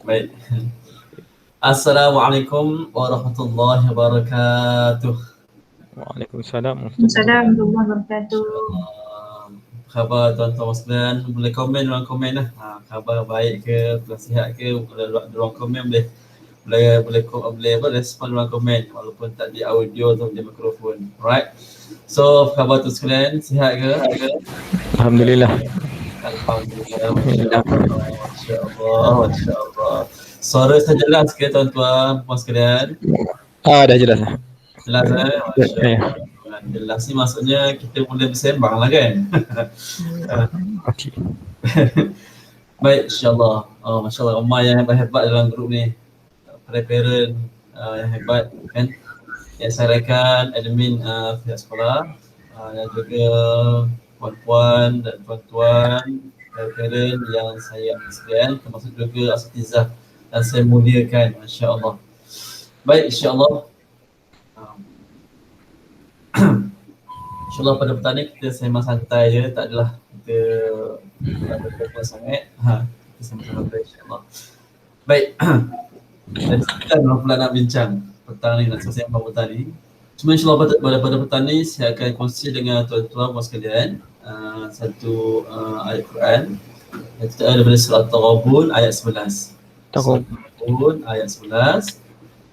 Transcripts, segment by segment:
Baik. Assalamualaikum warahmatullahi wabarakatuh. Waalaikumsalam. Assalamualaikum warahmatullahi wabarakatuh. InsyaAllah. Khabar tuan-tuan sekalian, boleh komen dalam komen lah. Khabar baik ke, sihat ke, dalam komen boleh apa, respon dalam komen walaupun tak di audio atau di mikrofon. Alright. So, khabar tu sekalian, sihat ke? Alhamdulillah. Alhamdulillah, masya-Allah, masya-Allah. Suara saya jelas ke tuan-tuan, puan sekalian? Dah jelas. Jelas masya-Allah. Jelas ni maksudnya kita boleh bersembang lah kan? Okey. Baik, insyaAllah. Masya-Allah, ramai yang hebat-hebat dalam grup ni. Para parent yang hebat kan? Yang saya rakan admin pihak sekolah dan juga puan-puan dan tuan-tuan parent yang saya sekalian, termasuk juga asatizah dan saya muliakan, masya-Allah. Baik, insya-Allah. InsyaAllah pada petang ni kita sembang santai je, tak adalah kita berapa sangat. Kita sembang santai insyaAllah. Baik. Dan kita pula nak bincang petang ni, nak sembang petang ni. Cuma insyaAllah pada petang ni saya akan kongsi dengan tuan-tuan puan sekalian satu ayat Quran. Itu daripada surah At-Taghabun ayat 11. At-Taghabun ayat 11.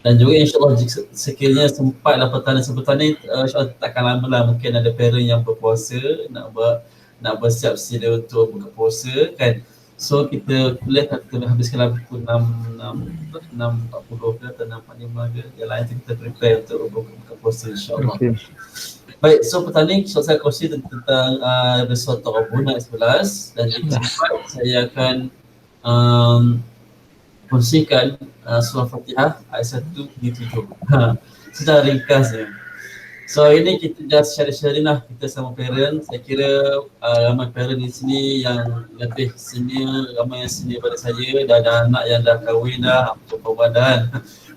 Dan juga insyaAllah sekiranya sempatlah petang ni insyaAllah takkan lama lah, mungkin ada parent yang berpuasa nak bersiap sedia untuk buka puasa kan. So kita boleh kita habiskan pukul 6.40 ke atau 6.45 ke, yang lain kita prepare untuk buka puasa insyaAllah. Baik, so petang ni saya kongsi tentang surah At-Taghabun ayat 11 dan jika sempat saya akan kongsikan surah Fatihah ayat 1 hingga 7. Secara ringkasnya. So ini kita just share-sharing lah kita sama parent. Saya kira ramai parent di sini yang lebih senior, ramai yang senior pada saya, dah ada anak yang dah kahwin dah, perempuan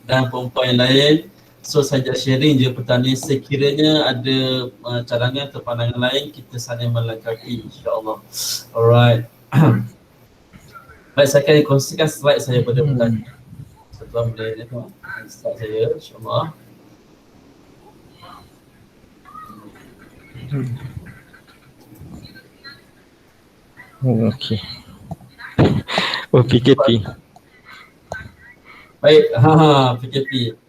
dan perempuan yang lain. So saya just sharing je petang ni, sekiranya ada cadangan atau pandangan lain kita saling melengkapi insya-Allah. Alright. Baik, saya akan kongsikan slide saya pada petang ni. Tuan boleh tengok slide saya insya-Allah. Okey. PKP. Baik, PKP.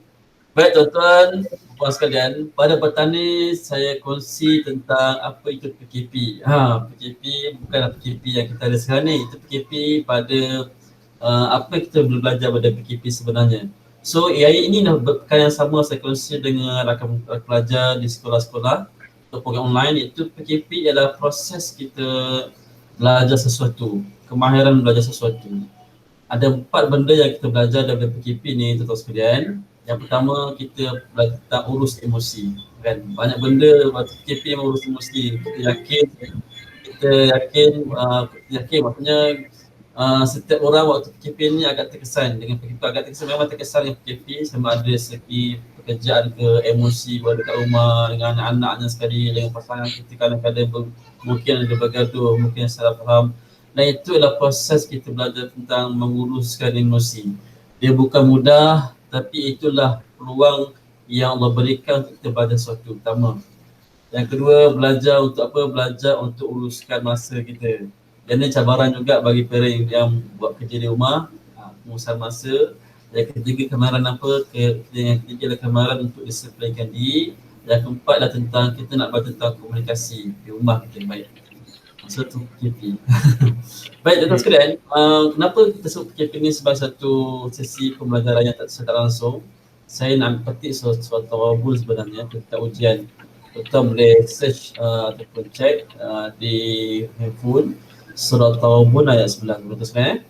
Baik tuan-tuan, puan sekalian, pada petang ni saya kongsi tentang apa itu PKP. PKP bukanlah PKP yang kita ada sekarang ni, itu PKP pada apa kita boleh belajar pada PKP sebenarnya. So hari ini dah perkara yang sama saya kongsi dengan rakan pelajar di sekolah-sekolah atau program online, iaitu PKP adalah proses kita belajar sesuatu, kemahiran belajar sesuatu. Ada 4 benda yang kita belajar daripada PKP ni tuan-tuan sekalian. Yang pertama, kita belajar tentang urus emosi kan. Banyak benda waktu PKP yang urus emosi. Kita yakin maksudnya setiap orang waktu PKP ni agak terkesan dengan PKP, memang terkesan dengan PKP, sama ada segi pekerjaan ke, emosi berada kat rumah dengan anak-anaknya sekali, dengan pasangan kita kadang-kadang mungkin ada bergaduh, mungkin salah faham. Dan itu adalah proses kita belajar tentang menguruskan emosi. Dia bukan mudah, tapi itulah peluang yang Allah berikan untuk kita belajar sesuatu. Pertama. Yang kedua, belajar untuk apa? Belajar untuk uruskan masa kita. Dan ini cabaran juga bagi parent yang buat kerja di rumah, pengurusan masa. Yang ketiga, kemahiran apa? Yang ketiga adalah kemahiran untuk disiplinkan diri. Yang keempat adalah tentang kita nak belajar tentang komunikasi di rumah kita yang baik. So tu PKP. Baik tuan-tuan sekalian, kenapa kita sebut PKP ni sebagai satu sesi pembelajaran yang tak secara langsung? Saya nak petik suatu At-Taghabun sebenarnya tentang ujian. Tuan boleh search ataupun check di handphone surah At-Taghabun ayat 9. Betul sekalian?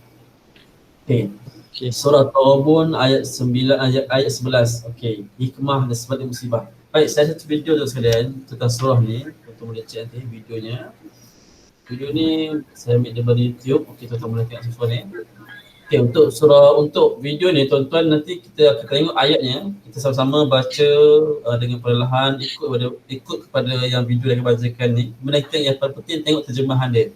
Okay. Surah At-Taghabun ayat 9 ayat 11. Okey, hikmah dan sebab musibah. Baik, saya satu video tuan sekalian tentang surah ni. Tuan boleh check nanti videonya. Video ni saya ambil daripada YouTube. Okey, tuan-tuan boleh tengok surah ni. Okey, untuk video ni tuan-tuan nanti kita akan tengok ayatnya. Kita sama-sama baca dengan perlahan, ikut kepada yang video yang bacakan ni. Kemudian yang paling penting tengok terjemahan dia.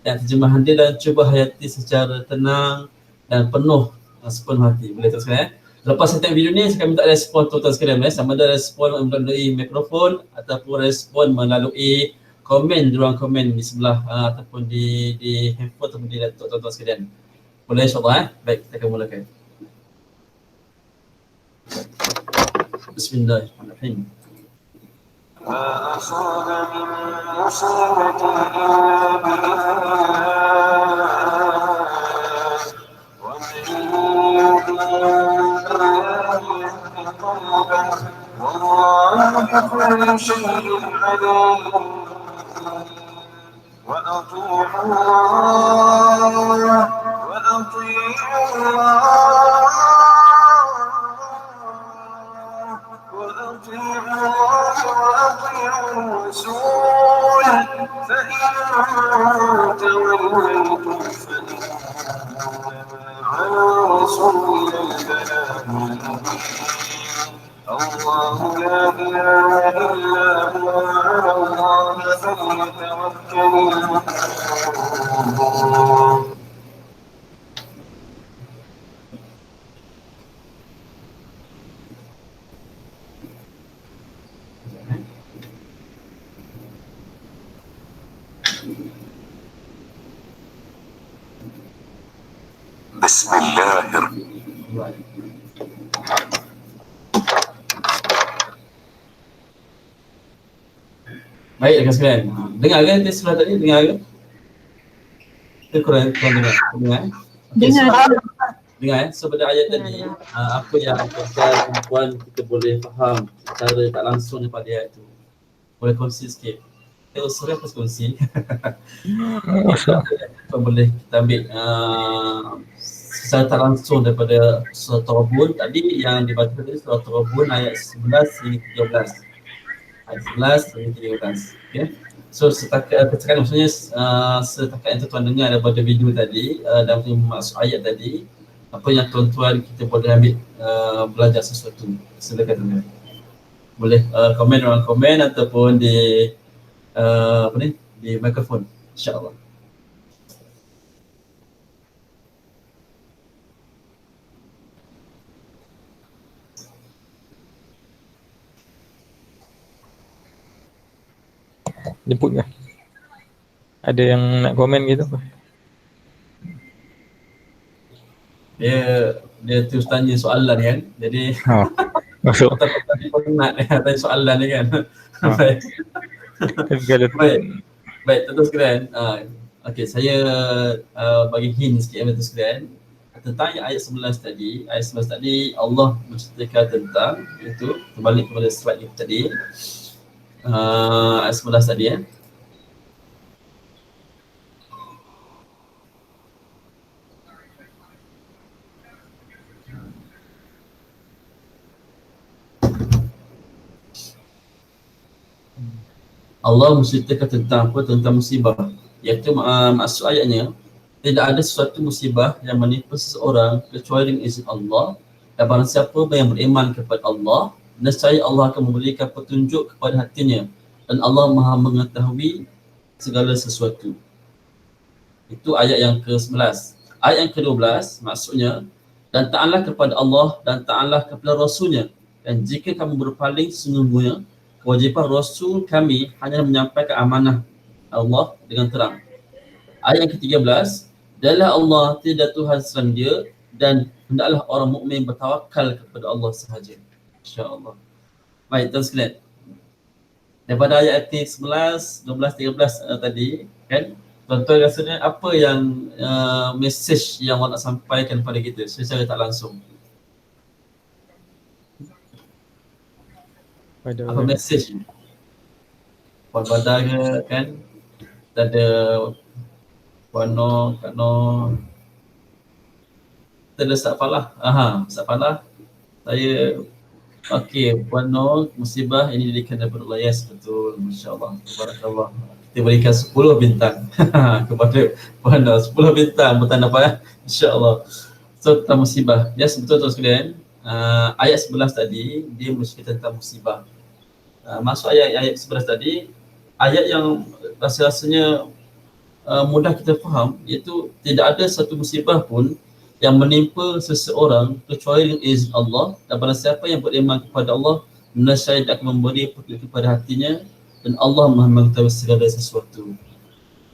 Dan terjemahan dia dan cuba hayati secara tenang dan penuh sepenuh hati. Boleh teruskan. Lepas saya tengok video ni, saya akan minta respon tuan-tuan sekalian. Sama ada respon melalui mikrofon ataupun respon melalui komen di ruang komen di sebelah ataupun di handphone ataupun di laptop tuan-tuan sekalian. Boleh insyaAllah. Baik, kita akan mulakan. Bismillahirrahmanirrahim. ما أصاب من مصيبة إلا بالله ومن يهد قلبه والله بكل شيء عليم وأطيعوا الله وأطيعوا الرسول فإن توليتم فإنما على رسولنا البلاغ المبين الله لا إله إلا هو على الله فليتوكل المؤمنون. بسم الله Baik, rakan sekalian. Dengar ke test sebelah tadi? Dengar ke? Kita kurang dengar. Dengar. Okay, dengar. So pada ayat tadi, apa yang tuan-tuan kita boleh faham secara tak langsung daripada ayat itu. Boleh kongsi sikit. Sorry apa kongsi. Apa boleh kita ambil secara tak langsung daripada surah Taghabun tadi yang dibaca tadi, surah Taghabun ayat 11 hingga 13. Ayat 11 hingga 13. Okay. So setakat maksudnya setakat yang tuan-tuan dengar daripada video tadi dan maksud ayat tadi, apa yang tuan-tuan kita boleh ambil belajar sesuatu. Silakan tuan-tuan. Boleh komen dalam komen ataupun di di mikrofon, insya-Allah. Jemput ke? Ada yang nak komen gitu? Dia terus tanya soalan kan. Jadi masuk. Tadi penat tanya soalan ni kan. Baik, tentu sekalian. Okey, saya bagi hint sikit tuan sekalian. Tentang ayat 11 tadi, Allah menceritakan tentang itu, kembali kepada slide kita tadi. Ayat 11 tadi Allah menceritakan tentang apa? Tentang musibah. Iaitu maksud ayatnya, tidak ada sesuatu musibah yang menimpa seseorang kecuali dengan izin Allah, dan barang siapa yang beriman kepada Allah, nescaya Allah akan memberikan petunjuk kepada hatinya, dan Allah Maha mengetahui segala sesuatu. Itu ayat yang ke-11. Ayat yang ke-12 maksudnya, dan taatlah kepada Allah dan taatlah kepada Rasulnya, dan jika kamu berpaling, sesungguhnya kewajipan Rasul kami hanya menyampaikan amanah Allah dengan terang. Ayat yang ke-13, adalah Allah tidak Tuhan selain Dia, dan hendaklah orang mukmin bertawakal kepada Allah sahaja. InsyaAllah. Baik, tuan sekalian. Daripada ayat 11, 12, 13 tadi kan, tuan-tuan rasanya apa yang message yang Allah nak sampaikan kepada kita secara tak langsung? Apa message? Puan Badar ke kan? Kita ada Puan Noh, Kak Noh. Kita ada Ustaz Falah. Ustaz Falah. Saya okey, Puan Noh, musibah ini diberikan daripada Allah. Yes, betul. Masya-Allah. Barakallah. Kita berikan 10 bintang kepada Puan Noh. 10 bintang bertanda apa? Insya-Allah. So, tentang musibah. Yes, betul tuan sekalian. Ayat 11 tadi dia menceritakan tentang musibah. Masuk ayat 11 tadi, ayat yang rasanya mudah kita faham, iaitu tidak ada satu musibah pun yang menimpa seseorang kecuali dengan izin Allah, dan barang siapa yang beriman kepada Allah, nescaya dia akan memberi petunjuk kepada hatinya, dan Allah Maha mengetahui segala sesuatu.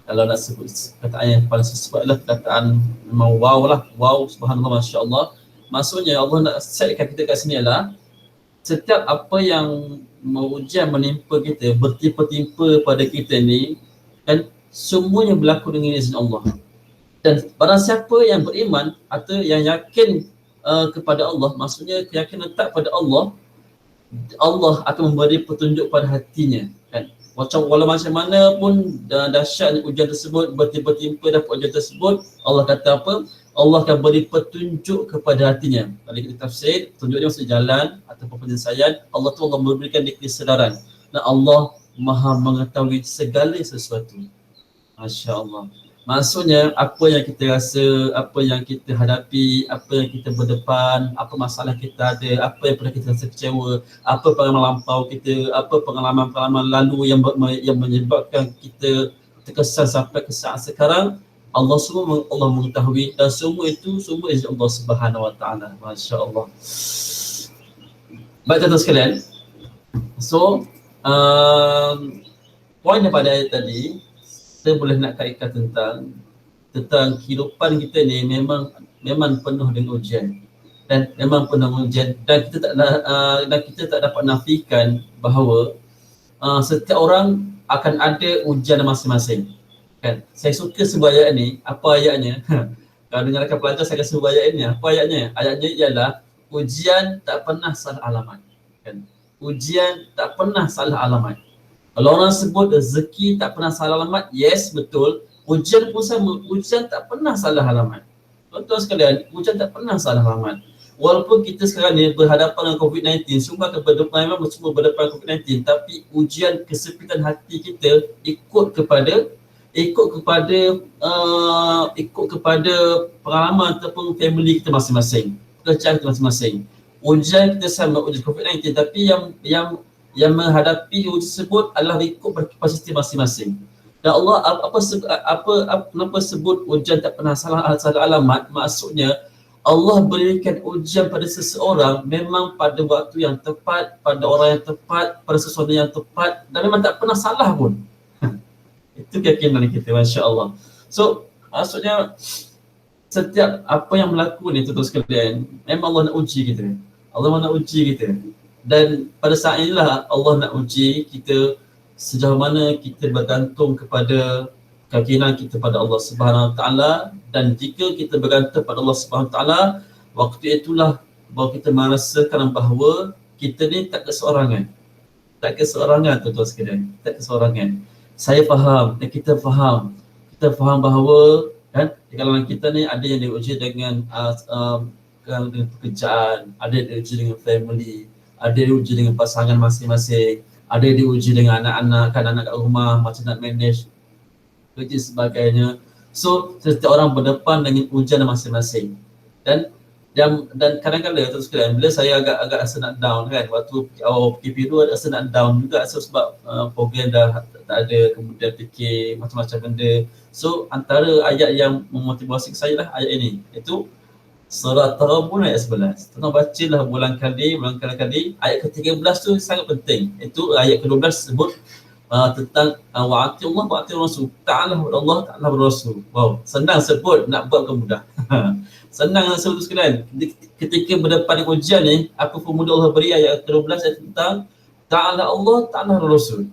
Kalau nak sebut kataan yang paling sesuai adalah kataan memang wow lah, wow, subhanallah, masya Allah. Maksudnya Allah nak setkan kita kat sini adalah setiap apa yang ujian menimpa kita, bertimpa-timpa pada kita ni, kan semuanya berlaku dengan izin Allah. Dan barang siapa yang beriman atau yang yakin kepada Allah, maksudnya keyakinan letak pada Allah, Allah akan memberi petunjuk pada hatinya, kan. Walau macam mana pun dahsyatnya ujian tersebut, bertimpa-timpa dapat ujian tersebut, Allah kata apa? Allah akan beri petunjuk kepada hatinya. Kalau kita tafsir, petunjuk dia maksud jalan ataupun penyelesaian. Allah tu Allah memberikan dia kesedaran. Dan Allah Maha mengetahui segala sesuatu. Masya Allah. Maksudnya apa yang kita rasa, apa yang kita hadapi, apa yang kita berdepan, apa masalah kita ada, apa yang pernah kita rasa kecewa, apa pengalaman lampau kita, apa pengalaman-pengalaman lalu yang menyebabkan kita terkesan sampai ke saat sekarang, Allah semua Allah mengetahui, dan semua itu semua izin Allah Subhanahu Wa Taala. Masya Allah. Baik tuan-tuan sekalian. So poin daripada ayat tadi, kita boleh nak kaitkan tentang kehidupan kita ni memang penuh dengan ujian, dan memang penuh dengan ujian, dan kita tak dapat nafikan bahawa setiap orang akan ada ujian masing-masing, kan. Saya suka sebuah ayat ni. Apa ayatnya? Kalau dengar rakan pelajar, saya akan sebut ayat ni. Apa ayatnya? Ayatnya ialah ujian tak pernah salah alamat, kan. Ujian tak pernah salah alamat. Kalau orang sebut rezeki tak pernah salah alamat, yes, betul. Ujian pun sama, ujian tak pernah salah alamat. Tuan-tuan sekalian, ujian tak pernah salah alamat. Walaupun kita sekarang ni berhadapan dengan COVID-19, semua akan berdepan, memang semua berdepan dengan COVID-19, tapi ujian kesepitan hati kita ikut kepada pengalaman ataupun family kita masing-masing, pekerjaan kita masing-masing. Ujian kita sama, ujian COVID-19, tapi yang menghadapi ujian tersebut adalah ikut berkapasiti masing-masing. Dan Allah kenapa sebut ujian tak pernah salah alamat? Maksudnya Allah berikan ujian pada seseorang memang pada waktu yang tepat, pada orang yang tepat, pada sesuatu yang tepat, dan memang tak pernah salah pun. Itu keyakinan kita, Masya Allah. So maksudnya setiap apa yang berlaku ni tuan-tuan sekalian, memang Allah nak uji kita. Allah nak uji kita. Dan pada saat inilah Allah nak uji kita sejauh mana kita bergantung kepada keyakinan kita pada Allah Subhanahu Wa Taala. Dan jika kita bergantung pada Allah Subhanahu Wa Taala, waktu itulah bahawa kita merasakan bahawa kita ni tak keseorangan. Tak keseorangan tuan-tuan sekalian, tak keseorangan. Saya faham dan kita faham bahawa kan di kalangan kita ni ada yang diuji dengan pekerjaan, ada yang diuji dengan family, ada yang diuji dengan pasangan masing-masing, ada yang diuji dengan anak-anak, kan anak kat rumah, macam nak manage kerja sebagainya. So setiap orang berdepan dengan ujian masing-masing. Dan kadang-kadang tu sekalian, bila saya agak rasa nak down kan, waktu awal PKP tu rasa nak down juga, so sebab program dah tak ada, kemudian fikir macam-macam benda. So antara ayat yang memotivasi saya lah ayat ini, iaitu Surah Taghabun ayat 11. Tuan bacalah berulang kali. Ayat ke-13 tu sangat penting. Itu ayat ke-12 sebut tentang wa'ati Allah, wa'ati Rasul. Ta'ala Allah, ta'ala Rasul. Wow, senang sebut, nak buat bukan mudah. Senang sebut sekalian. Ketika berdepan dengan ujian ni, apa formula Allah beri ayat ke-12 ayat tentang Ta'ala Allah, ta'ala Rasul.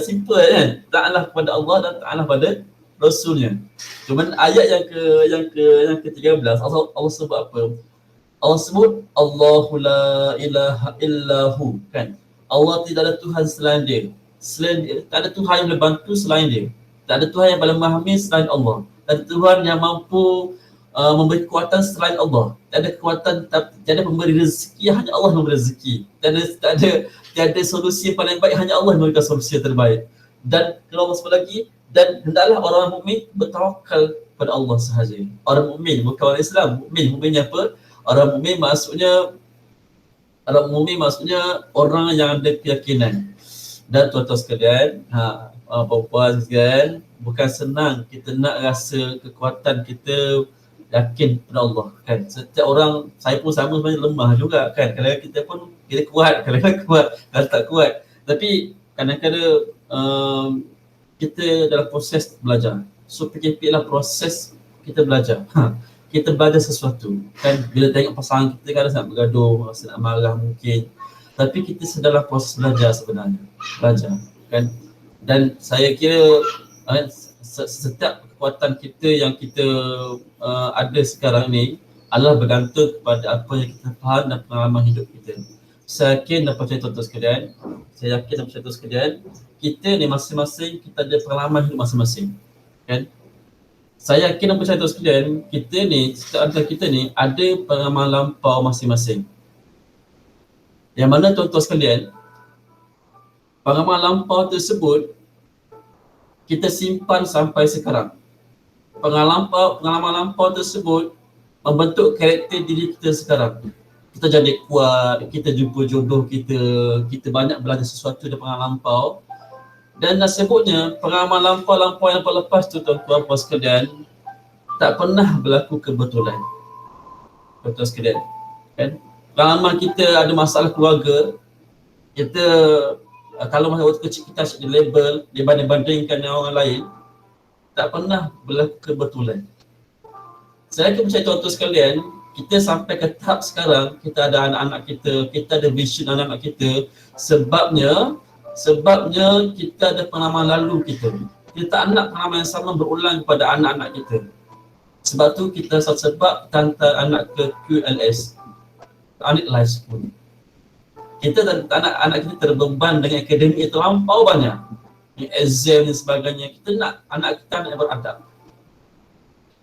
Simple kan? Ta'ala kepada Allah dan ta'ala pada Rasulnya. Cuman ayat yang ke-13 Allah sebut apa? Allah sebut Allahu la ilaha illahu, kan? Allah tidak ada Tuhan selain dia. Tak ada Tuhan yang boleh bantu selain dia. Tak ada Tuhan yang boleh memahami selain Allah. Tak ada Tuhan yang mampu memberi kekuatan selain Allah. Tak ada kekuatan, tak ada pemberi rezeki, hanya Allah yang memberi rezeki. Tak ada solusi yang paling baik, hanya Allah yang memberikan solusi yang terbaik. Dan kalau Allah sebut lagi, dan hendaklah orang mukmin bertawakal pada Allah sahaja. Orang mukmin, bukan orang Islam. Mukmin apa? Orang mukmin maksudnya orang yang ada keyakinan. Dan tuan-tuan sekalian, puan-puan sekalian, bukan senang kita nak rasa kekuatan kita yakin pada Allah kan. Setiap orang, saya pun sama sebenarnya lemah juga kan. Kalau kita pun kita kuat, kalau kuat, kalau tak kuat. Tapi kadang-kadang kita dalam proses belajar. So PKP lah proses kita belajar. Kita belajar sesuatu kan. Bila tengok pasangan kita kadang nak bergaduh, rasa nak marah mungkin. Tapi kita sedalah proses belajar sebenarnya. Belajar kan. Dan saya kira setiap kekuatan kita yang kita ada sekarang ni adalah bergantung kepada apa yang kita faham dan pengalaman hidup kita. Saya yakin dan percaya tuan-tuan sekalian, kita ni masing-masing kita ada pengalaman hidup masing-masing kan. Saya yakin dan percaya tuan-tuan sekalian, kita ni, setiap antara kita ni ada pengalaman lampau masing-masing. Yang mana tuan-tuan sekalian, pengalaman lampau tersebut kita simpan sampai sekarang. Pengalaman lampau tersebut membentuk karakter diri kita sekarang. Kita jadi kuat, kita jumpa jodoh kita, kita banyak belajar sesuatu dari pengalaman lampau. Dan nasibnya pengalaman lampau yang lepas tu tuan-tuan puan sekalian tak pernah berlaku kebetulan. Tuan-tuan sekalian kan? Pengalaman kita ada masalah keluarga, kita kalau masa waktu kecil kita asyik dilabel, dibanding-bandingkan dengan orang lain, tak pernah berlaku kebetulan. Saya akan percaya tuan-tuan sekalian, kita sampai ke tahap sekarang, kita ada anak-anak kita ada vision anak-anak kita, sebabnya kita ada pengalaman lalu kita. Kita tak nak pengalaman yang sama berulang kepada anak-anak kita. Sebab tu kita sebab hantar anak ke QLS, Anik Life School. Kita dan anak-anak kita terbeban dengan akademik yang terlampau banyak, exam dan sebagainya. Kita nak anak kita yang beradab.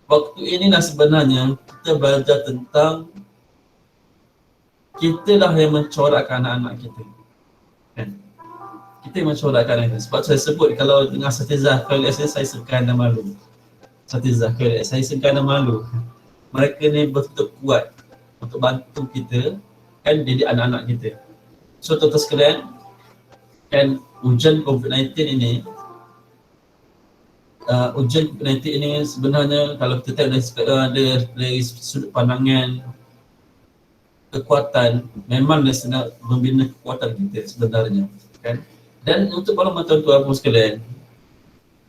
Waktu inilah sebenarnya kita belajar tentang kita lah yang mencorakkan anak-anak kita kan? Kita yang mencorakkan anak kita. Sebab saya sebut kalau dengan Satizah KLS saya segan dan malu. Satizah KLS saya segan dan malu. Mereka ni betul kuat untuk bantu kita kan, didik anak-anak kita. So tuan-tuan sekalian, kan ujian COVID-19 ini, sebenarnya kalau kita tengok dari sudut pandangan kekuatan, memang dia sedang membina kekuatan kita sebenarnya kan. Dan untuk para tuan-tuan puan sekalian,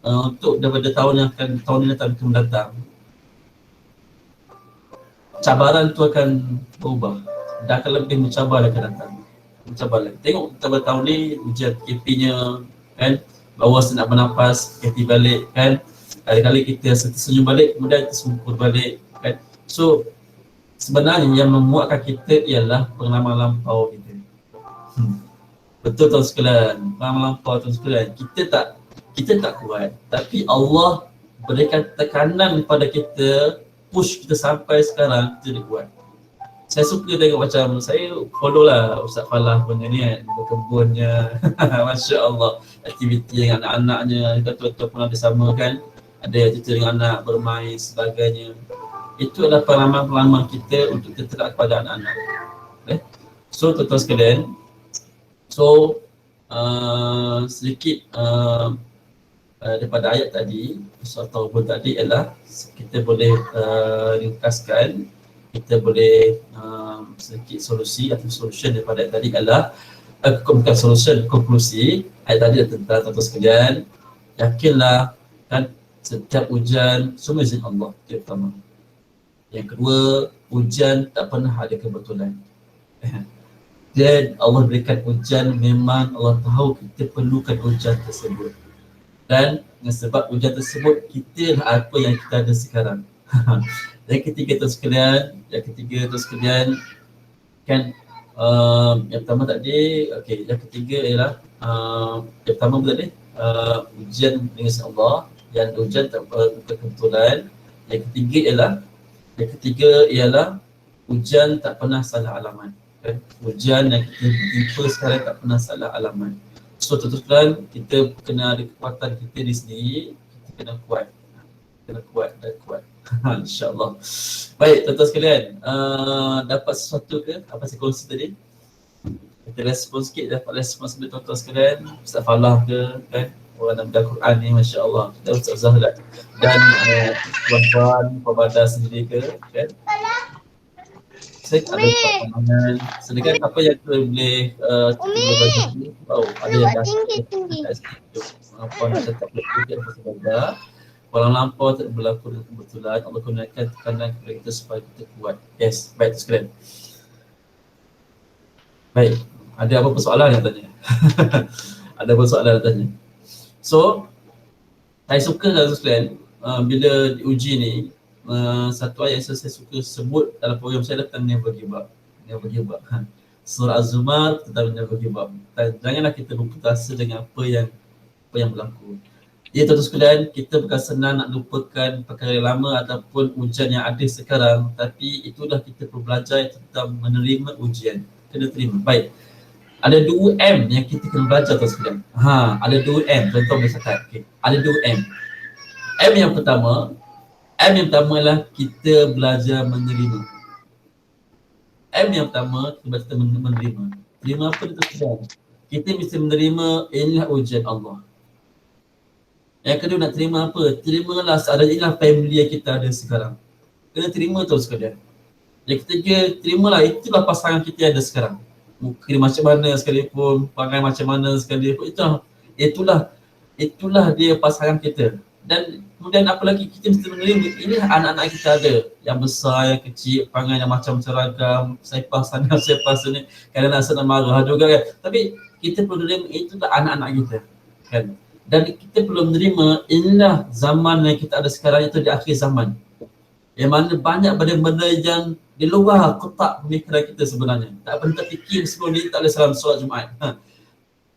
untuk daripada tahun ini dan tahun mendatang, cabaran tu akan berubah, dah akan lebih mencabar akan datang. Mencabar lagi. Tengok pada tahun ni ujian KP-nya kan, bawa nak bernafas, KP balik kan. Kali-kali kita senyum balik, kemudian kita sungkur balik kan. So sebenarnya yang memuatkan kita ialah pengalaman lampau kita. Betul tuan sekalian, pengalaman lampau tuan sekalian. Kita tak kuat, tapi Allah berikan tekanan kepada kita, push kita sampai sekarang kita kuat. Saya suka tengok macam, saya follow lah Ustaz Falah punya ni kan, berkebunnya, Masya Allah, aktiviti dengan anak-anaknya, kita tuan-tuan pun ada sama kan, ada cerita dengan anak, bermain sebagainya. Itu adalah pengalaman-pengalaman kita untuk kita terang kepada anak-anak. Okay? So tuan-tuan sekalian, sedikit daripada ayat tadi, surah Taubah tadi ialah kita boleh ringkaskan, kita boleh sedikit solusi atau solution daripada ayat tadi adalah bukan solution, konklusi ayat tadi tentang tuan-tuan sekalian, yakinlah kan setiap ujian semua izin Allah, itu pertama. Yang kedua, ujian tak pernah ada kebetulan. Dan Allah berikan ujian, memang Allah tahu kita perlukan ujian tersebut. Dan dengan sebab ujian tersebut, kita lah apa yang kita ada sekarang. Yang ketiga tuan sekalian, kan yang pertama tadi, okey, yang ketiga ialah yang pertama tadi ujian dengan Allah, yang ujian tak bukan kebetulan. Yang ketiga ialah ujian tak pernah salah alamat. Kan? Ujian yang kita jumpa sekarang tak pernah salah alamat. So tuan-tuan, kita kena ada kekuatan kita di sendiri, kita kena kuat. InsyaAllah. Baik tuan-tuan sekalian, dapat sesuatu ke apa saya kongsi tadi? Kita respon sikit, dapat respon sebenarnya tuan-tuan sekalian, Ustaz Falah ke kan? orang nak belajar Quran ni, Masya Allah. Dan Ustaz Zahra dan puan-puan pembada sendiri ke, kan? Saya ada pandangan sedangkan apa yang kita boleh belajar ni, ada yang dah apa nak tetap berfikir pasal benda walau lampau tak berlaku dengan kebetulan, Allah gunakan tekanan kepada kita supaya kita kuat. Yes, baik tu sekalian. Baik, ada apa persoalan yang tanya? Ada apa soalan yang tanya? So, saya suka lah sekalian bila diuji ni, satu ayat yang saya suka sebut dalam program saya tentang never give up. Never give up. Surah Az-Zumar tentang never give up. Dan janganlah kita berputus asa dengan apa yang berlaku. Ya tuan-tuan sekalian, kita bukan senang nak lupakan perkara yang lama ataupun ujian yang ada sekarang, tapi itulah kita perlu belajar tentang menerima ujian. Kena terima. Baik. Ada 2M yang kita kena belajar tuan sekalian. Ada 2M. Tuan-tuan boleh cakap. Okay. Ada 2M. M yang pertama adalah kita belajar menerima. M yang pertama, kita belajar menerima. Terima apa itu sekalian? Kita mesti menerima inilah ujian Allah. Yang kedua nak terima apa? Terimalah seadanya inilah family yang kita ada sekarang. Kena terima tu sekalian. Yang ketiga, terimalah itulah pasangan kita yang ada sekarang. Muka macam mana sekalipun, perangai macam mana sekalipun, itulah dia pasangan kita. Dan kemudian apa lagi, kita mesti menerima inilah anak-anak kita ada. Yang besar, yang kecil, perangai yang macam-macam ragam, sepah sana, sepah sini, kadang-kadang senang marah juga kan. Tapi kita perlu menerima itulah anak-anak kita kan. Dan kita perlu menerima inilah zaman yang kita ada sekarang, itu di akhir zaman. Yang mana banyak benda-benda yang di luar kotak pemikiran kita sebenarnya. Tak pernah terfikir sebelum ni tak boleh salam solat Jumaat.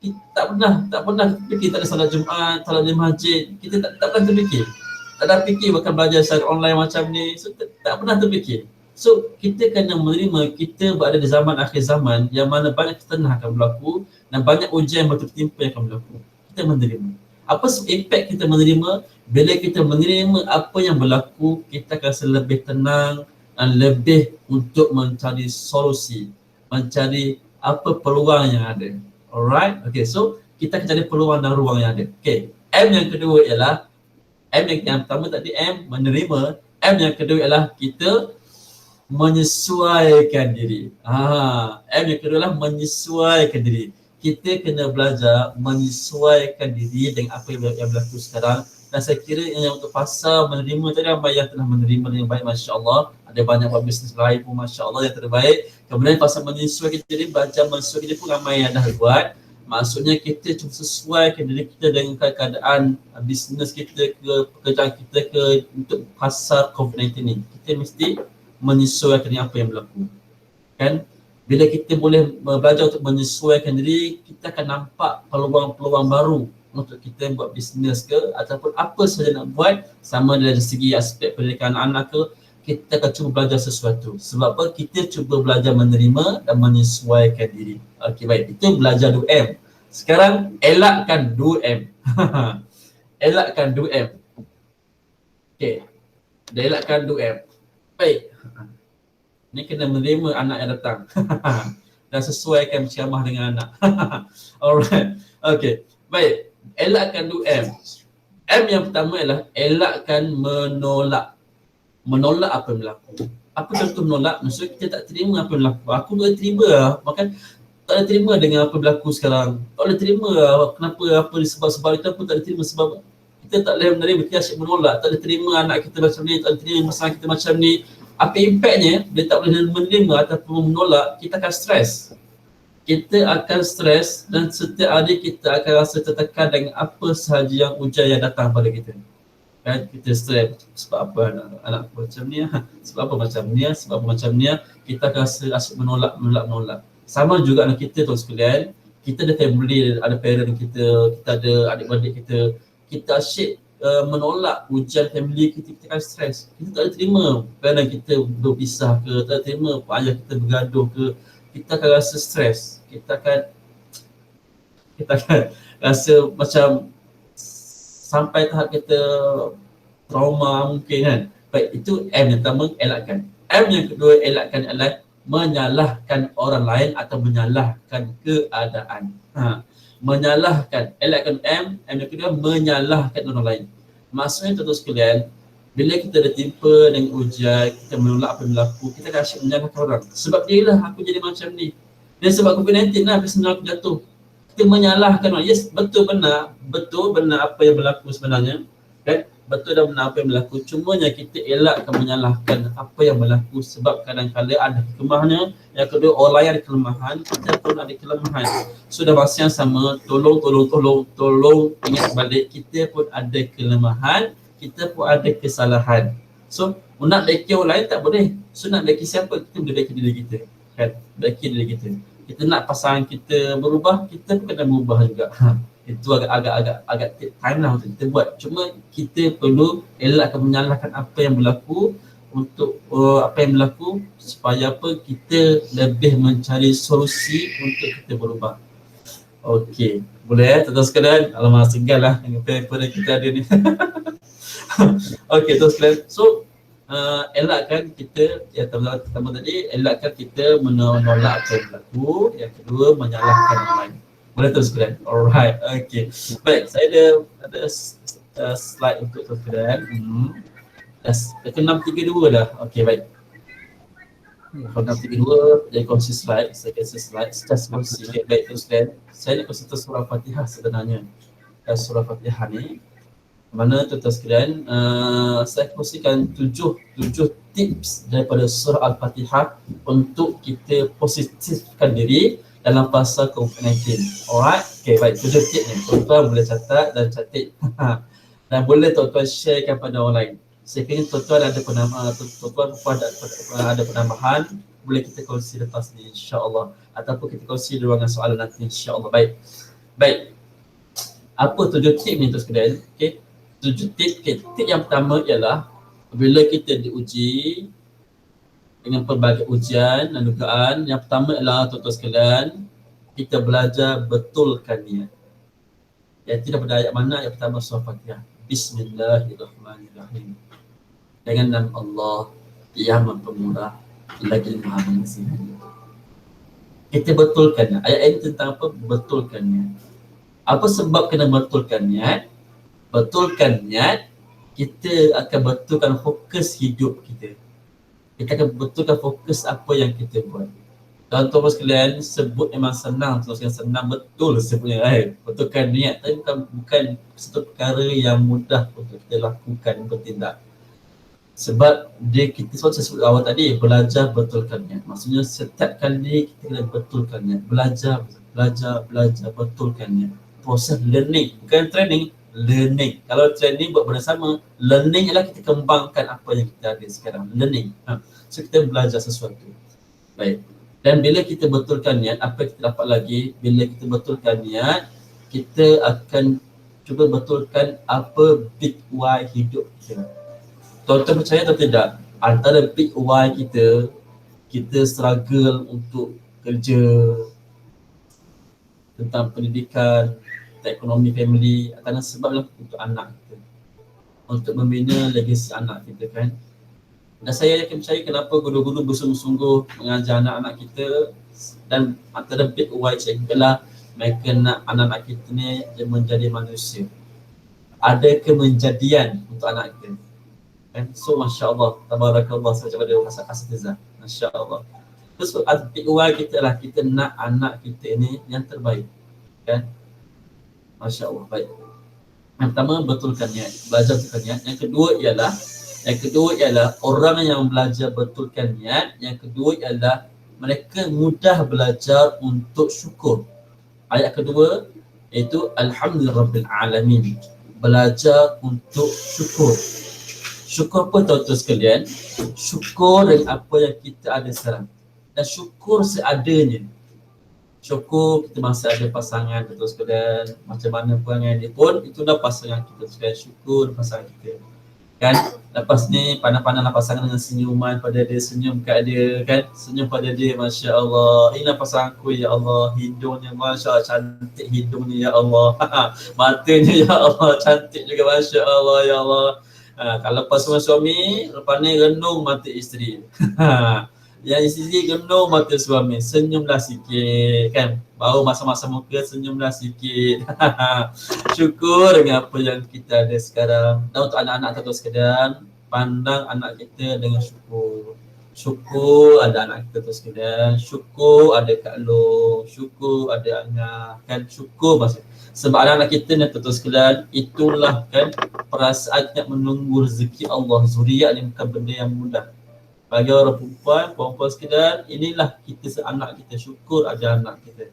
Kita tak pernah terfikir tak ada salat Jumaat, salat di masjid. Kita tak pernah terfikir. Tak ada fikir bahkan belajar secara online macam ni. So tak pernah terfikir. So kita kena menerima kita berada di zaman akhir zaman yang mana banyak fitnah akan berlaku dan banyak ujian yang bertimpa yang akan berlaku. Kita menerima. Apa impact kita menerima? Bila kita menerima apa yang berlaku, kita akan rasa lebih tenang dan lebih untuk mencari solusi, mencari apa peluang yang ada. Alright? Okay, so kita akan cari peluang dan ruang yang ada. Okay, M yang kedua ialah, M yang pertama tadi M, menerima. M yang kedua ialah kita menyesuaikan diri. M yang kedua ialah menyesuaikan diri. Kita kena belajar menyesuaikan diri dengan apa yang berlaku sekarang. Dan saya kira yang untuk fasa menerima tadi, ramai yang telah menerima dengan baik, Masya Allah. Ada banyak buat bisnes lain pun, Masya Allah, yang terbaik. Kemudian fasa menyesuaikan diri, belajar menyesuaikan diri pun ramai yang dah buat. Maksudnya kita cuma sesuaikan diri kita dengan keadaan bisnes kita ke, pekerjaan kita ke, untuk fasa COVID-19 ni. Kita mesti menyesuaikan dengan apa yang berlaku. Kan? Bila kita boleh belajar untuk menyesuaikan diri, kita akan nampak peluang-peluang baru untuk kita buat bisnes ke ataupun apa sahaja nak buat, sama dari segi aspek pendidikan anak ke, kita akan cuba belajar sesuatu. Sebab apa? Kita cuba belajar menerima dan menyesuaikan diri. Okey, baik. Itu belajar 2M. Sekarang elakkan 2M. Elakkan 2M. Okey. Dah elakkan 2M. Baik. Ni kena menerima anak yang datang. Dan sesuaikan ceramah dengan anak. Alright. Okay. Baik. Elakkan 2M. M yang pertama ialah elakkan menolak. Menolak apa yang berlaku. Apa contoh menolak? Maksudnya kita tak terima apa yang berlaku. Aku tak boleh terima lah. Makan tak boleh terima dengan apa yang berlaku sekarang. Tak boleh terima lah. Kenapa apa sebab-sebab kita pun tak boleh terima sebab kita tak boleh menerima. Kita asyik menolak. Tak boleh terima anak kita macam ni. Tak boleh terima masalah kita macam ni. Apa impactnya? Bila tak boleh menerima ataupun menolak, kita akan stres. Kita akan stres dan setiap hari kita akan rasa tertekan dengan apa sahaja yang ujian yang datang pada kita. Kan? Kita stres sebab apa anak macam ni, sebab apa macam ni, sebab apa macam ni, kita akan rasa asyik menolak. Sama juga dengan kita tuan sekalian, kita ada family, ada parent kita, kita ada adik-beradik kita asyik menolak ujian family kita akan stres. Kita tak boleh terima kerana kita berpisah ke, tak boleh terima ayah kita bergaduh ke, kita akan rasa stres. Kita akan rasa macam sampai tahap kita trauma mungkin kan. Baik, itu M yang pertama, elakkan. M yang kedua elakkan adalah menyalahkan orang lain atau menyalahkan keadaan. menyalahkan, elakkan M yang kedua menyalahkan orang lain. Maksudnya tuan-tuan sekalian, bila kita ditimpa dengan ujian, kita menolak apa yang berlaku, kita akan asyik menyalahkan orang. Sebab dia lah aku jadi macam ni. Dan sebab COVID-19 lah sebenarnya aku jatuh. Kita menyalahkan orang. Yes, betul benar apa yang berlaku sebenarnya. Kan? Betul dan benar apa yang berlaku. Cumanya kita elakkan menyalahkan apa yang berlaku sebab kadang-kadang ada kelemahannya. Yang kedua, orang lain ada kelemahan, kita pun ada kelemahan. Sudah masa yang sama, tolong ingat balik, kita pun ada kelemahan, kita pun ada kesalahan. So, nak baiki orang lain tak boleh. So, nak baiki siapa? Kita boleh baiki diri kita. Kan? Baiki diri kita. Kita nak pasangan kita berubah, kita pun kena berubah juga. Itu agak take time lah untuk kita buat. Cuma kita perlu elakkan menyalahkan apa yang berlaku untuk apa yang berlaku supaya apa kita lebih mencari solusi untuk kita berubah. Okey, boleh tuan-tuan sekalian? Alamak, segan lah dengan paper kita ada ni. Okey tuan sekalian. So elakkan kita, yang pertama tadi, elakkan kita menolak apa yang berlaku. Yang kedua, menyalahkan orang lain. Boleh terus sekalian? Alright, okay. Baik, saya ada slide untuk terus sekalian. Ke 632 dah. Okay, baik. 632, jadi kongsi slide. Saya kasi slide, just kongsi. Okay, baik terus sekalian. Saya nak kongsi surah Fatihah sebenarnya. Surah Fatihah ni, mana tuan-tuan sekalian, saya kongsikan 7 tips daripada surah Al-Fatihah untuk kita positifkan diri dalam fasa COVID-19. Alright, okay, baik, 7 tips ni. Tuan-tuan boleh catat dan catat. Dan boleh tuan-tuan sharekan pada orang lain. Sekiranya tuan-tuan ada ada penambahan, boleh kita kongsi lepas ni insya-Allah. Ataupun kita kongsi di ruangan soalan nanti insya-Allah. Baik. Baik. Apa 7 tips ni tuan sekalian? Okay. 7 tips. Okay. Tip yang pertama ialah bila kita diuji dengan pelbagai ujian dan dugaan, yang pertama ialah tuan-tuan sekalian, kita belajar betulkan niat. Yang tidak pada ayat mana, ayat pertama surah Fatihah. Bismillahirrahmanirrahim. Dengan nama Allah yang Maha Pemurah lagi Maha Pengasih. Kita betulkan niat. Ayat ini tentang apa? Betulkan niat. Apa sebab kena betulkan niat? Betulkan niat, kita akan betulkan fokus hidup kita. Kita akan betulkan fokus apa yang kita buat. Tuan-tuan sekalian, sebut memang senang, senang betul sebutnya. Betulkan niat, tapi bukan satu perkara yang mudah untuk kita lakukan, bertindak. Sebab kita sebut awal tadi, belajar betulkan niat. Maksudnya setiap kali kita kena betulkan niat. Belajar, betulkan niat. Proses learning, bukan training, learning. Kalau training buat benda sama, learning ialah kita kembangkan apa yang kita ada sekarang. Learning. So kita belajar sesuatu. Baik. Dan bila kita betulkan niat, apa yang kita dapat lagi? Bila kita betulkan niat, kita akan cuba betulkan apa big why hidup kita. Tuan-tuan percaya atau tidak? Antara big why kita struggle untuk kerja, tentang pendidikan, ekonomi family, kerana sebablah untuk anak kita, untuk membina legasi anak kita kan. Dan saya yakin percaya kenapa guru-guru bersungguh-sungguh mengajar anak-anak kita, dan antara big why adalah mereka nak anak-anak kita ni menjadi manusia. Ada kemenjadian untuk anak kita kan. So Masya Allah, Tabarakallah, saya cakap dia kasih Masya Allah. Terus big why kita lah, kita nak anak kita ni yang terbaik kan. Masya Allah, baik. Yang pertama, betulkan niat, belajar betulkan niat. Yang kedua ialah orang yang belajar betulkan niat. Yang kedua ialah mereka mudah belajar untuk syukur. Ayat kedua iaitu Alhamdulillahirabbil alamin. Belajar untuk syukur. Syukur apa tuan-tuan sekalian? Syukur dengan apa yang kita ada sekarang. Dan syukur seadanya. Syukur kita masih ada pasangan betul sekalian. Macam mana perangai dia pun, itulah pasangan kita sekalian. Syukur pasangan kita kan. Lepas ni pandang-pandanglah pasangan dengan senyuman pada dia, senyum kat dia kan. Senyum pada dia, Masya Allah. Inilah pasanganku ya Allah. Hidungnya Masya Allah, cantik hidungnya ya Allah. Matanya ya Allah, cantik juga Masya Allah ya Allah. Kalau pasangan suami, lepas ni renung mata isteri. Yang isteri gendong mata suami, senyumlah sikit kan. Baru masa-masa muka senyumlah sikit. Syukur dengan apa yang kita ada sekarang. Dan untuk anak-anak tuan sekalian, pandang anak kita dengan syukur. Syukur ada anak kita tuan sekalian, syukur ada Kak Long, syukur ada Angah kan, syukur maksud. Sebab anak-anak kita ni tuan sekalian, itulah kan perasaan yang menunggu rezeki Allah. Zuriat ni bukan benda yang mudah. Bagi orang perempuan sekalian, inilah kita anak kita, syukur ada anak kita.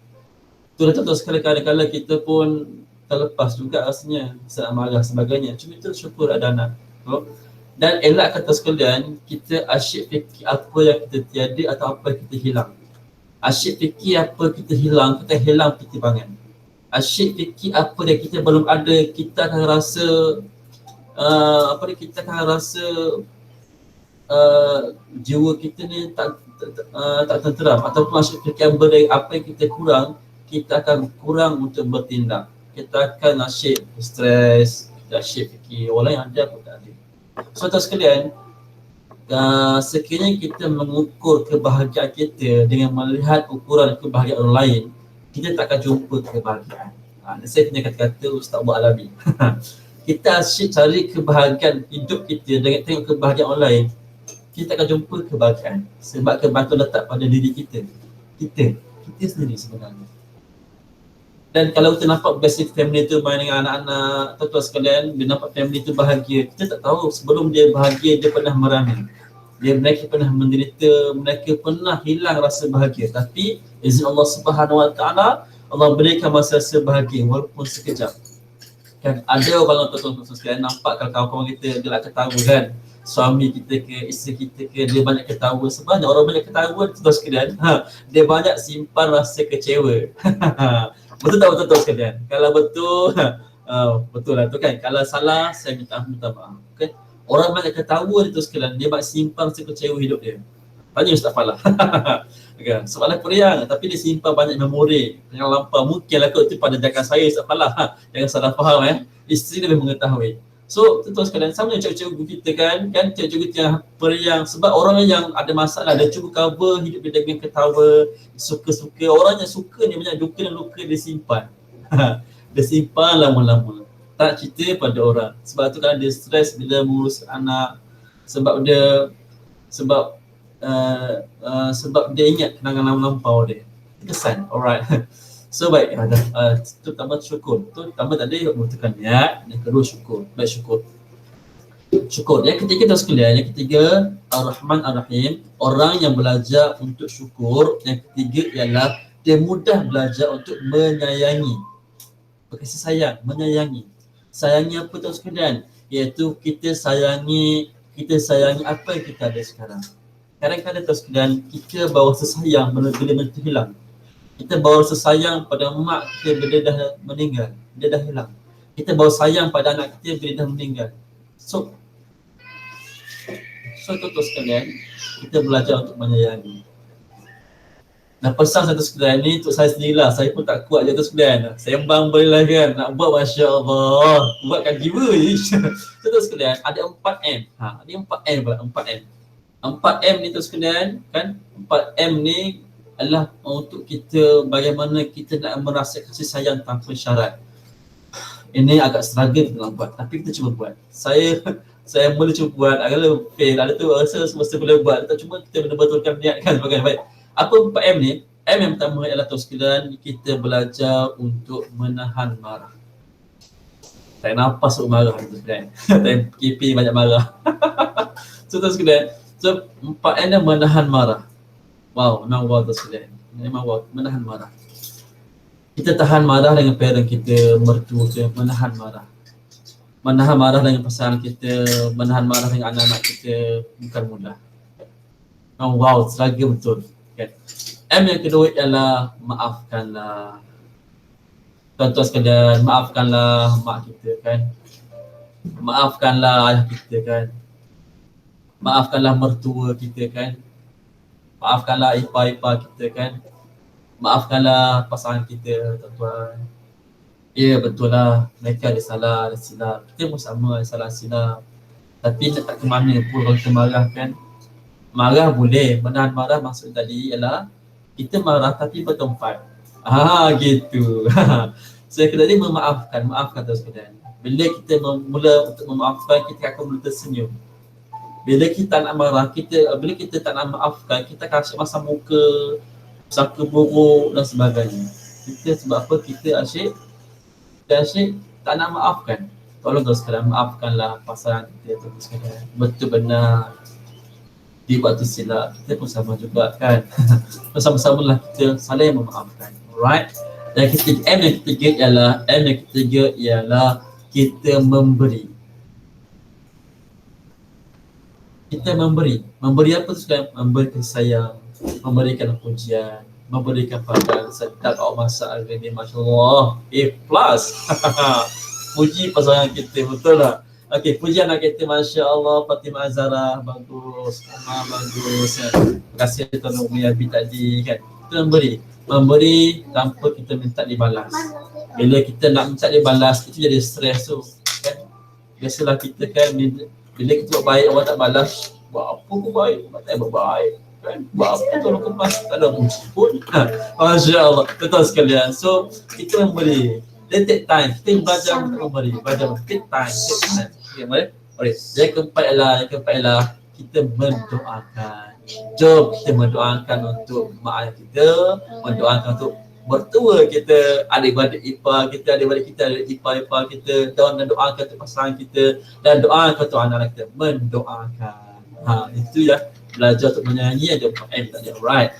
Itulah tuan-tuan sekalian, kadang-kadang kita pun terlepas juga rasanya, sedang marah sebagainya. Cuma itu syukur ada anak. Dan elak kata sekalian, kita asyik fikir apa yang kita tiada atau apa yang kita hilang. Asyik fikir apa kita hilang pertimbangan. Asyik fikir apa yang kita belum ada, kita akan rasa kita akan rasa jiwa kita ni tak tenteram, ataupun asyik fikir apa yang kita kurang, kita akan kurang untuk bertindak. Kita akan asyik stres, kita asyik fikir orang yang ada pun tak ada. So tuan sekalian, sekiranya kita mengukur kebahagiaan kita dengan melihat ukuran kebahagiaan orang lain, kita tak akan jumpa kebahagiaan. Saya punya kata-kata Ustaz Abu Alabi. Kita asyik cari kebahagiaan hidup kita dengan tengok kebahagiaan orang lain, kita akan jumpa kebahagiaan. Sebab kebahagiaan letak pada diri kita. Kita sendiri sebenarnya. Dan kalau kita nampak basic family tu main dengan anak-anak, tuan-tuan sekalian, dia nampak family tu bahagia, kita tak tahu sebelum dia bahagia dia pernah merana. Mereka pernah menderita, mereka pernah hilang rasa bahagia. Tapi izin Allah Subhanahu Wa Taala, Allah berikan masa bahagia walaupun sekejap. Kan ada orang tuan-tuan sekalian nampak kalau kawan-kawan kita dia nak ketawa kan, suami kita ke isteri kita ke, dia banyak ketawa. Sebenarnya orang banyak ketawa tuan sekalian, dia banyak simpan rasa kecewa. Betul tak betul sekalian? Kalau betul, betul lah tu kan. Kalau salah, saya minta maaf. Okay? Orang banyak ketawa itu sekalian, dia banyak simpan rasa kecewa hidup dia. Tanya Ustaz Falah. Okay. Soalan periang, tapi dia simpan banyak memori yang lampau. Mungkinlah kot itu pada jaga saya Ustaz Falah. Jangan salah faham Isteri lebih mengetahui. So, tuan-tuan sekalian, sama dengan cikgu-cikgu kita kan cikgu-cikgu kita yang periang. Sebab orang yang ada masalah, dia cuba cover hidup dia dengan ketawa, suka-suka. Orang yang suka ni banyak duka dan luka dia simpan. Dia simpan lama-lama. Tak cerita pada orang. Sebab tu kan dia stres bila mengurus anak. Sebab dia ingat kenangan lampau dia. Kesan, alright. So baik, itu pertama syukur. Itu pertama tadi membutuhkan niat, yang kedua syukur. Baik, syukur. Yang ketiga tuan sekalian, yang ketiga Ar-Rahman Ar-Rahim, orang yang belajar untuk syukur. Yang ketiga ialah dia mudah belajar untuk menyayangi. Berkasih sayang, menyayangi. Sayangi apa tuan sekalian? Iaitu kita sayangi apa yang kita ada sekarang. Kadang-kadang tuan sekalian, kita bawa sesayang bila itu hilang. Kita bawa sesayang pada mak kita bila dia dah meninggal, dia dah hilang. Kita bawa sayang pada anak kita bila dia dah meninggal. So tuan-tuan sekalian, kita belajar untuk menyayangi. Dan pesan satu sekalian ni untuk saya sendirilah, saya pun tak kuat je tuan sekalian. Sembang boleh lah kan, nak buat Masya Allah, buatkan jiwa je. Tuan-tuan sekalian, ada 4M. Ada 4M pula, 4M. 4M ni tuan sekalian kan, 4M ni adalah untuk kita bagaimana kita nak merasa kasih sayang tanpa syarat. Ini agak struggle kita nak buat, tapi kita cuba buat. Saya boleh cuba buat, agak fail, ada tu rasa semasa boleh buat, tak cuma kita betul-betulkan niat kan sebagai baik. Apa 4M ni? M yang pertama ialah tuan sekalian, kita belajar untuk menahan marah. Tak nampak sok marah tuan sekalian. Tak PKP banyak marah. So tuan sekalian, so 4M dah menahan marah. Wow, memang wow tuan sekalian. Memang wow, menahan marah. Kita tahan marah dengan parent kita, mertua kita, menahan marah. Menahan marah dengan pasangan kita, menahan marah dengan anak-anak kita bukan mudah. Memang wow, struggle betul. Okay. M yang kedua ialah maafkanlah. Tuan-tuan sekalian, maafkanlah mak kita kan. Maafkanlah ayah kita kan. Maafkanlah mertua kita kan. Maafkanlah ipar-ipar kita kan. Maafkanlah pasangan kita, tuan-tuan. Ya betul lah, mereka ada salah, ada silap. Kita pun sama ada salah silap. Tapi nak tak ke mana pun kalau kita marah kan, Marah boleh, menahan marah maksud tadi ialah kita marah tapi bertempat. Gitu. Saya tadi maafkan terus kemudian. Bila kita mula untuk memaafkan, kita akan mula tersenyum. Bila kita nak marah, bila kita tak nak maafkan, kita akan asyik masam muka, sangka buruk dan sebagainya. Sebab apa? Kita asyik tak nak maafkan. Tolong terus sekalian maafkanlah pasangan kita terus sekalian. Betul benar. Dia buat tersilap, kita pun sama juga kan. Bersama-sama lah kita saling memaafkan. Alright. Dan M yang ketiga ialah kita memberi. Kita memberi apa tu sekarang? Memberikan sayang, memberikan pujian, memberikan pahala sedap masa ini, Masya Allah, A+. Puji pasangan kita, betul tak? Okey, pujian anak kita, Masya Allah, Fatimah Azhara, bagus, Umar bagus kan. Terima kasih Tuan Umi Abi tadi kan. Kita memberi tanpa kita minta dibalas. Bila kita nak minta dibalas, itu jadi stres tu kan. Biasalah kita kan, bila kita buat baik, orang tak balas, buat apa pun baik, tak buat baik kan. Buat apa tolong kemas, tak ada puji pun. Masya Allah, betul sekalian. So, kita memberi. Dia take time, kita belajar untuk memberi, take time. Okay, boleh? Yang keempat ialah kita mendoakan. Jom kita mendoakan untuk mak ayah kita, mendoakan untuk mertua kita, adik-adik ipar kita, adik-adik kita, ipar-ipar kita, dan doakan untuk pasangan kita, dan doakan untuk anak-anak kita, mendoakan. Itu ya, belajar untuk menyanyi ada 4M tadi, alright.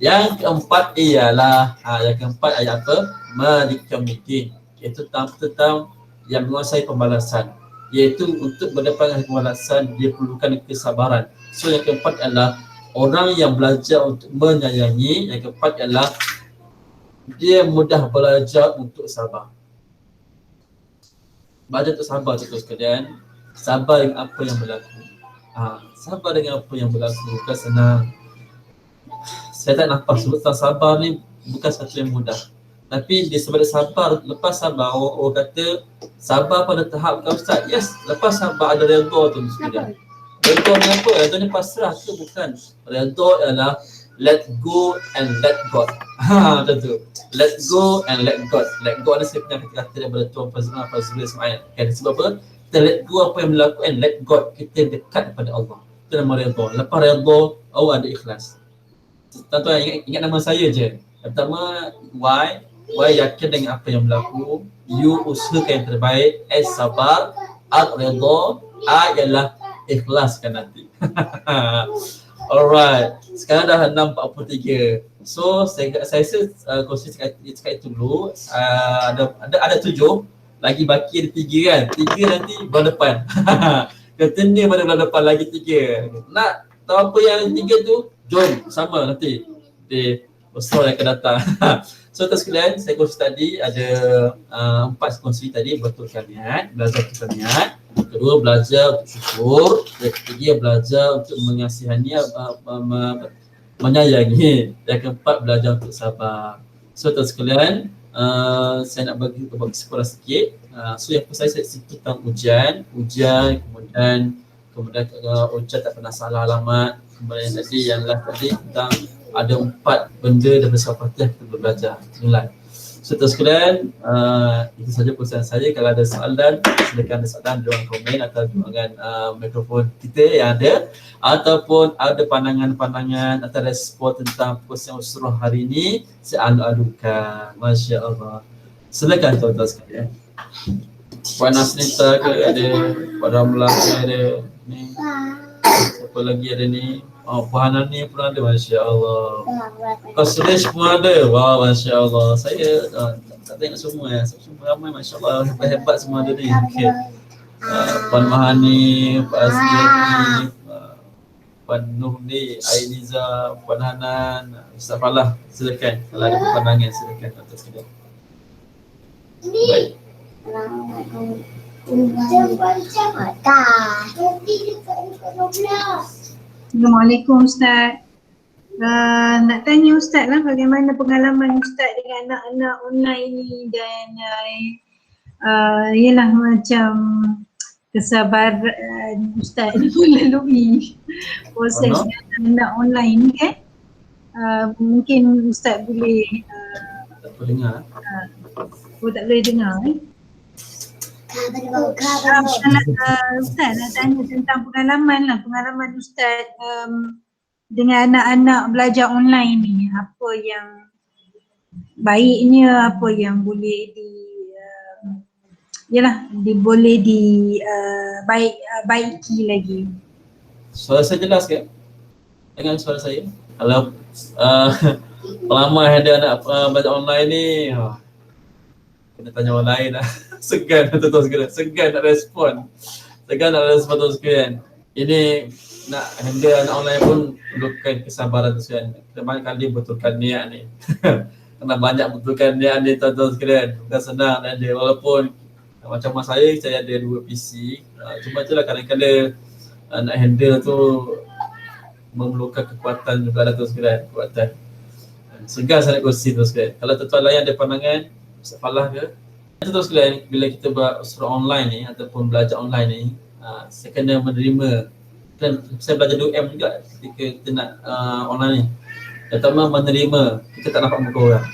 Yang keempat ialah, ayat apa? Malikam Yaumiddin, iaitu tentang yang menguasai pembalasan, iaitu untuk mendapatkan pembalasan dia perlukan kesabaran. So yang keempat adalah orang yang belajar untuk menyayangi. Yang keempat ialah dia mudah belajar untuk sabar. Belajar untuk sabar contoh sekalian. Sabar dengan apa yang berlaku. Sabar dengan apa yang berlaku bukan senang. Saya tak nampak sebut tentang sabar ni bukan satu yang mudah. Tapi dia sebagai sabar, lepas sabar orang kata sabar pada tahap bukan Ustaz. Yes, lepas sabar ada redha tu sekalian. Redha ni apa? Redha ni pasrah ke bukan? Redha adalah let go and let God. Macam tu. Let go and let God. Let go ni saya pernah kata daripada Tuan Fazrul Ismail. Kan sebab apa? Kita let go apa yang berlaku and let God. Kita dekat kepada Allah. Itu nama redha. Lepas redha, ada ikhlas. Tuan-tuan ingat nama saya je. Pertama, Y yakin dengan apa yang berlaku. U usahakan yang terbaik. S sabar. R redha. A ialah ikhlaskan nanti. Alright. Sekarang dah 6.43. So saya kongsi cakap itu dulu. Ada 7. Lagi baki ada 3 kan. 3 nanti bulan depan. Ketenda pada bulan depan lagi 3. Nak tahu apa yang 3 tu? Jom sama nanti di Ustaz yang akan datang. So tuan sekalian, saya kongsi tadi ada 4 kongsi tadi. Betulkan niat, belajar betulkan niat. Kedua, belajar untuk syukur. Yang ketiga, belajar untuk mengasihani, menyayangi. Yang keempat, belajar untuk sabar. So tuan sekalian, saya nak bagi sekolah sikit. So yang saya situ tentang ujian, kemudian ujian tak pernah salah alamat. Kemudian tadi yang last tadi tentang ada 4 benda daripada surah Fatihah kita belajar. Inilah. So tuan sekalian, itu saja pesan saya. Kalau ada soalan, silakan ada soalan di ruang komen atau di ruangan mikrofon kita yang ada, ataupun ada pandangan-pandangan atau respon tentang perkongsian surah hari ini, saya alu-alukan. Masya Allah. Silakan tuan-tuan sekalian. Puan Nasrita ke ada, Puan Ramlah ke ada ni. Siapa lagi ada ni? Puan Hanani pun ada, Masya Allah. Kau Suresh pun ada. Wah, Masya Allah. Saya tak tengok semua ya. Semua ramai, Masya Allah. Hebat-hebat semua ada ni. Okay. Puan Mahani, Pak Azli, Puan Nuhli, Ainiza, Puan Hanan, Ustaz Falah. Silakan. Kalau ada pandangan, silakan atas sekalian. Baik. Assalamualaikum Ustaz. Nak tanya Ustaz lah bagaimana pengalaman Ustaz dengan anak-anak online ni dan ialah macam dan Ustaz ni pun lalui proses anak online ni kan. Mungkin Ustaz boleh Tak apa dengar. tak boleh dengar Ustaz nak tanya tentang pengalaman Ustaz dengan anak-anak belajar online ni, apa yang baiknya, apa yang boleh boleh baiki lagi. Suara saya jelas ke? Dengar suara saya? Kalau pengalaman ada anak belajar online ni, kena tanya orang lain lah. Segan tuan-tuan sekalian, segan nak respon tuan sekalian. Ini nak handle anak online pun perlukan kesabaran tu sekalian. Kena banyak kali betulkan niat ni. Kena banyak betulkan niat ni tuan-tuan sekalian. Bukan senang nak handle, walaupun macam saya ada 2 PC. Cuma itulah kadang-kadang nak handle tu memerlukan kekuatan juga tuan sekalian, kekuatan. Segan saya nak kongsi tuan sekalian. Kalau tuan-tuan lain ada pandangan, Ustaz Falah ke? Tuan sekalian, bila kita berusaha online ni ataupun belajar online ni, saya kena menerima. Dan saya belajar 2M juga ketika kita nak online ni. Pertama menerima, kita tak nampak muka orang.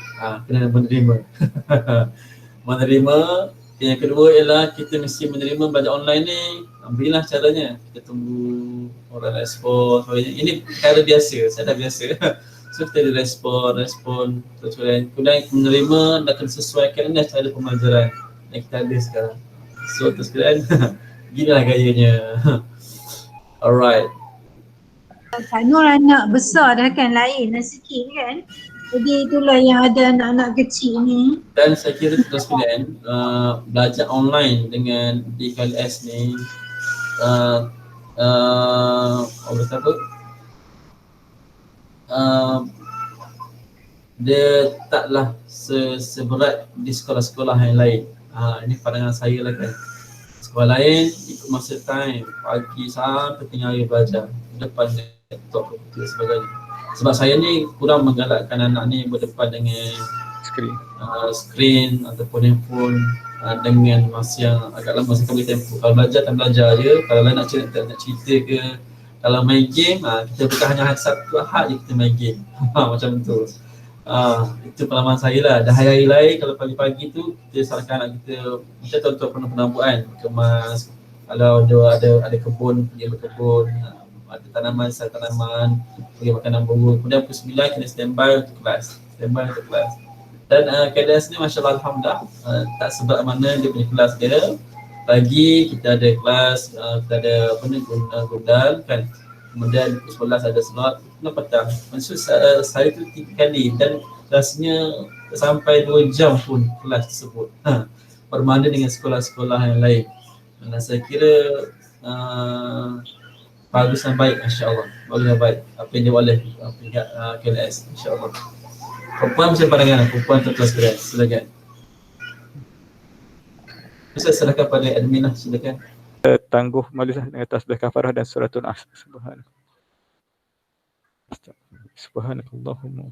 Kena menerima. Menerima. Yang kedua ialah kita mesti menerima belajar online ni. Berilah caranya. Kita tunggu orang respon. Ini perkara biasa, saya dah biasa. So kita ada respon tuan-tuan. Kemudian menerima dan kena sesuaikan dengan cara pembelajaran yang kita ada sekarang. So tuan-tuan, ginilah gayanya. Alright. Kak Nur anak besar dah kan, lain lah sikit kan. Jadi itulah yang ada anak-anak kecil ni. Dan saya kira tuan sekalian, belajar online dengan DKLS ni dia taklah seberat di sekolah-sekolah yang lain. Ini pandangan saya lah kan. Sekolah lain ikut masa time, pagi sampai tengah hari belajar depan laptop, komputer sebagainya. Sebab saya ni kurang menggalakkan anak ni berdepan dengan skrin ataupun handphone dengan masa yang agak lama sekali tempoh. Kalau belajar tak belajar je, kalau nak cerita ke, kalau main game, kita bukan hanya satu hal je kita main game. Macam tu. Itu pengalaman saya lah. Dah hari-hari lain kalau pagi-pagi tu kita sarankan anak kita, macam tuan-tuan pernah buat kan, kemas, kalau ada kebun, pergi berkebun, ada tanaman, saya tanaman, pergi makanan burung. Kemudian pukul 9 kena standby untuk kelas. Dan KLS ni Masya Allah Alhamdulillah, tak sebab mana dia punya kelas dia. Pagi kita ada kelas, kita ada gundal kan. Kemudian pukul 11 ada slot, kemudian petang. Maksud saya tu 3 kali dan kelasnya sampai 2 jam pun kelas tersebut. Berbanding dengan sekolah-sekolah yang lain. Dan saya kira bagus dan baik, Masya Allah. Bagus dan baik apa yang dia oleh pihak KLS, Masya Allah. Perempuan macam pandangan, perempuan tuan-tuan sekalian, silakan. Saya serahkan pada admin lah, silakan. Tangguh malulah dengan tasbih kafarah dan suratul Asr. Subhanakallahumma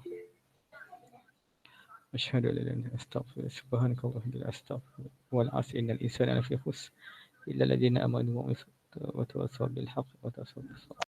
asyhadu an la ilaha illa anta astaghfiruka subhanakallahumma astaghfiruka wal 'asri innal insana lafi khusr illa alladhina amanu wa tawassaw bil haqq wa tawassaw bis sabr.